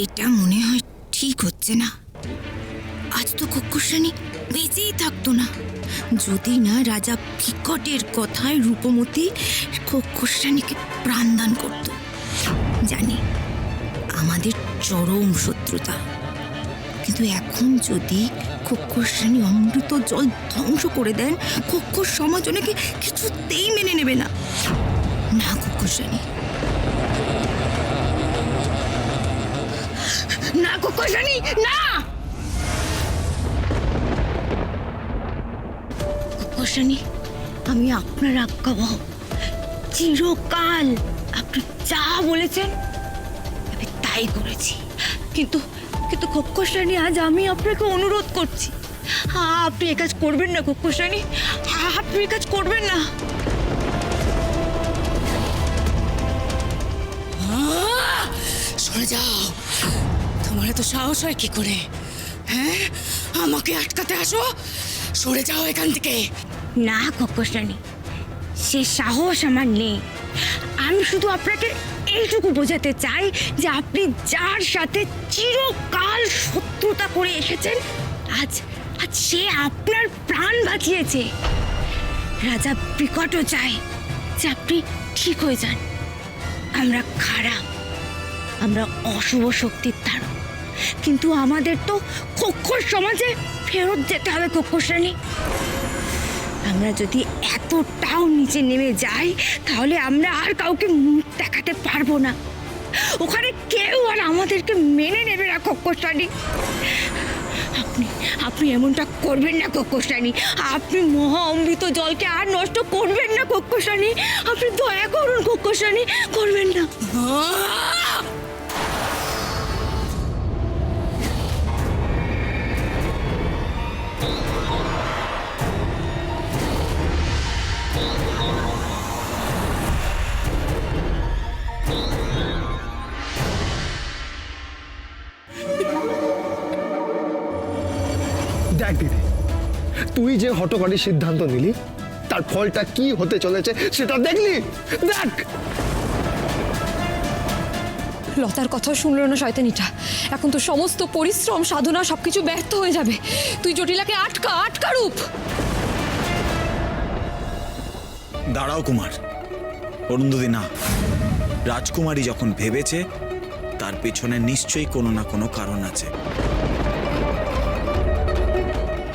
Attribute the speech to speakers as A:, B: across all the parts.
A: এটা মনে হয় ঠিক হচ্ছে না। আজ তো কক্ষশ্রেণী বেঁচেই থাকতো না যদি না রাজা বিকটের কথায় রূপমতী কক্ষশ্রেণীকে প্রাণদান করত। জানি আমাদের চরম শত্রুতা, কিন্তু এখন যদি কক্ষশ্রেণী অমৃত জল ধ্বংস করে দেন, কক্ষ সমাজ ওনাকে কিছুতেই মেনে নেবে না। না কক্ষশ্রেণী, না কক্ষশ্রেণী, না কক্ষশ্রেণী, আমি আপনার আজ্ঞাবহ। চিরকাল আপনি যা বলেছেন আমি তাই করেছি, কিন্তু কিন্তু কক্ষশ্রেণী, আজ আমি আপনাকে অনুরোধ করছি, আপনি এ কাজ করবেন না কক্ষশ্রেণী, আপনি এ কাজ করবেন না।
B: সরে যাও, তোমার এত সাহস হয় কি করে? হ্যাঁ, আমাকে আটকাতে আসো, সরে যাও এখান থেকে।
A: না কক্ষশ্রেণী, সে সাহস আমার নেই। আমি শুধু আপনাকে এইটুকু বোঝাতে চাই যে আপনি যার সাথে চিরকাল শত্রুতা করে এসেছেন, আজ আজ সে আপনার প্রাণ বাঁচিয়েছে। রাজা বিকটও চায় যে আপনি ঠিক হয়ে যান। আমরা খারাপ, আমরা অশুভ শক্তির ধারক, কিন্তু আমাদের তো কক্ষর সমাজে ফেরত যেতে হবে কক্ষশ্রেণী। আমরা যদি এতটাও নিচে নেমে যাই তাহলে আমরা আর কাউকে মুখ দেখাতে পারবো না। ওখানে কেউ আর আমাদেরকে মেনে নেবে না কক্ষশ্রেণী। আপনি আপনি এমনটা করবেন না কক্ষশ্রেণী, আপনি মহা অমৃত জলকে আর নষ্ট করবেন না কক্ষশ্রেণী, আপনি দয়া করুন কক্ষশ্রেণী, করবেন না।
C: দেখ দিদি, তুই যে হঠকারী সিদ্ধান্ত নিলি তার ফলটা কি হতে চলেছে সেটা দেখলি? দেখ,
D: লতার কথা শুনলো না শয়তানিটা। এখন তো সমস্ত পরিশ্রম সাধনা সবকিছু ব্যর্থ হয়ে যাবে। তুই জটিলাকে আটকা, আটকা রূপ।
E: দাঁড়াও কুমার, অরুন্ধতী না, রাজকুমারী যখন ভেবেছে তার পেছনে নিশ্চয়ই কোনো না কোনো কারণ আছে।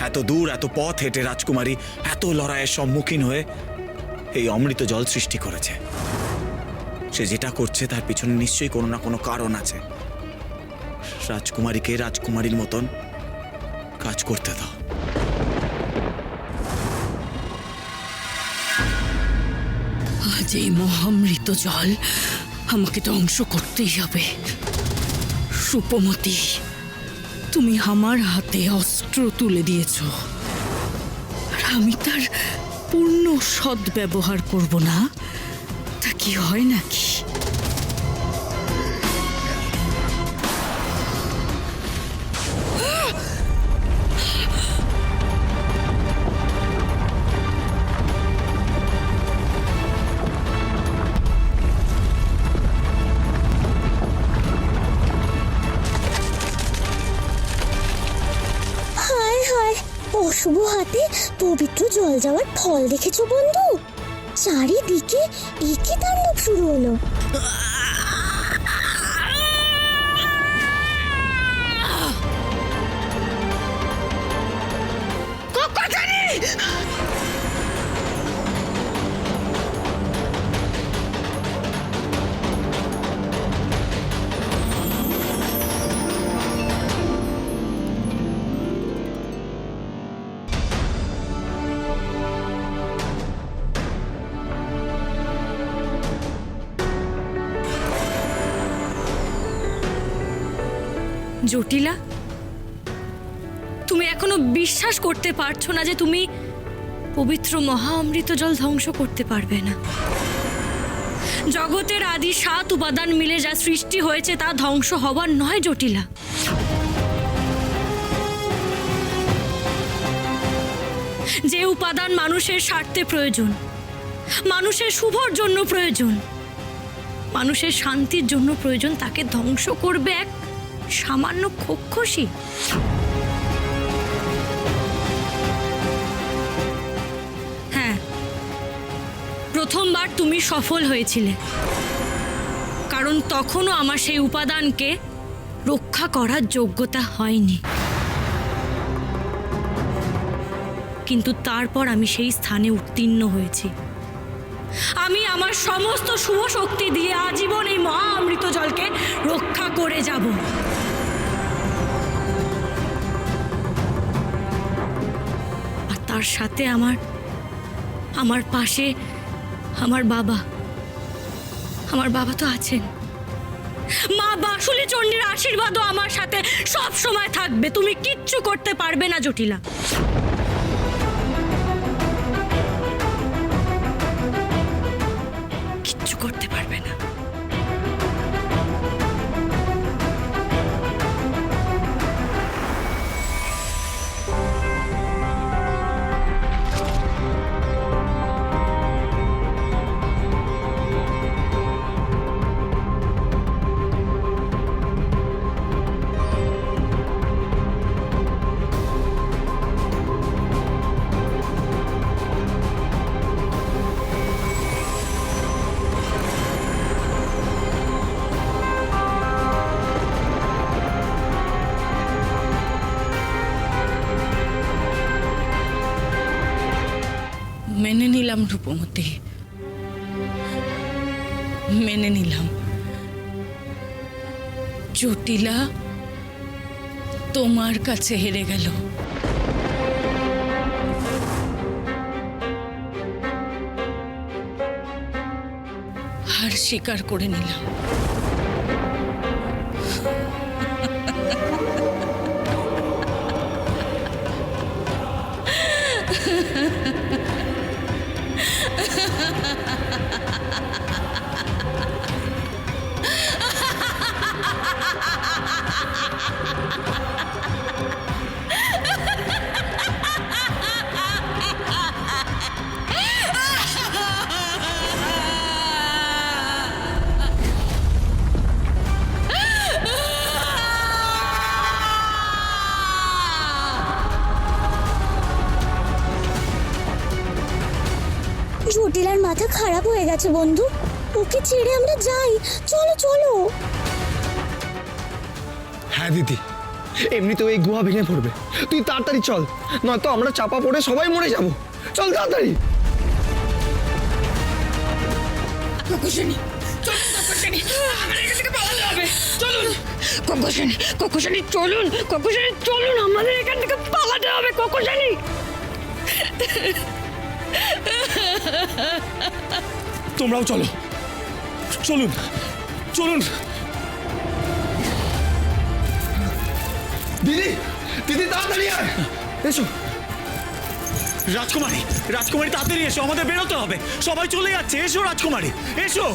E: এত দূর এত পথ হেঁটে রাজকুমারী এত লড়াইয়ের সম্মুখীন হয়ে এই অমৃত জল সৃষ্টি করেছে। সে যেটা করছে তার পিছনে নিশ্চয়ই কোনো না কোনো কারণ আছে। রাজকুমারীকে রাজকুমারীর মতন কাজ করতে দাও।
B: আজ এই মহামৃত জল আমাকে ধ্বংস করতেই হবে। রূপমতী, তুমি আমার হাতে অস্ত্র তুলে দিয়েছ, আর আমি তার পূর্ণ সদ্ব্যবহার করব না, তা কি হয় নাকি?
F: অশুভ হাতে পবিত্র জল যাওয়ার ফল দেখেছো বন্ধু? চারিদিকে একই তাণ্ডব শুরু হলো।
D: জটিলা, তুমি এখনো বিশ্বাস করতে পারছো না যে তুমি পবিত্র মহা অমৃত জল ধ্বংস করতে পারবে না। জগতের আদি 7 উপাদান মিলে যা সৃষ্টি হয়েছে তা ধ্বংস হবার নয় জটিলা। যে উপাদান মানুষের স্বার্থে প্রয়োজন
A: মানুষের শুভর জন্য প্রয়োজন, মানুষের শান্তির জন্য প্রয়োজন, তাকে ধ্বংস করবে এক সামান্য খোক্ষসী। হ্যাঁ, প্রথমবার তুমি সফল হয়েছিলে, কারণ তখনও আমার সেই উপাদানকে রক্ষা করার যোগ্যতা হয়নি। কিন্তু তারপর আমি সেই স্থানে উত্তীর্ণ হয়েছি। আমি আমার সমস্ত শুভ শক্তি দিয়ে আজীবন এই মহা অমৃত জলকে রক্ষা করে যাব। আর তার সাথে আমার পাশে আমার বাবা তো আছেন। মা বাসুলি চণ্ডীর আশীর্বাদও আমার সাথে সব সময় থাকবে। তুমি কিচ্ছু করতে পারবে না জটিলা। কিচ্ছু করতে পারবে না।
B: মেনে নিলাম রূপমতি, মেনে নিলাম। জটিলা তোমার কাছে হেরে গেল। হার স্বীকার করে নিলাম।
F: জটিলার মাথা খারাপ হয়ে গেছে বন্ধু, ওকে ছেড়ে আমরা যাই। চলো চলো।
C: হ্যাঁ দিদি, এমনিতেও এই গুহা ভেঙে পড়বে। তুই তাড়াতাড়ি চল, নয়তো আমরা চাপা পড়ে সবাই মরে যাব। চল তাড়াতাড়ি।
A: চলুন, আমাদের এখান থেকে পালাতে হবে। কোকোশানি,
E: তোমরাও চলো, চলুন চলুন।
C: দিদি, দিদি তাড়াতাড়ি আয়, এসো।
E: রাজকুমারী, রাজকুমারী তাড়াতাড়ি এসো, আমাদের বেরোতে হবে। সবাই চলে যাচ্ছে, এসো রাজকুমারী, এসো।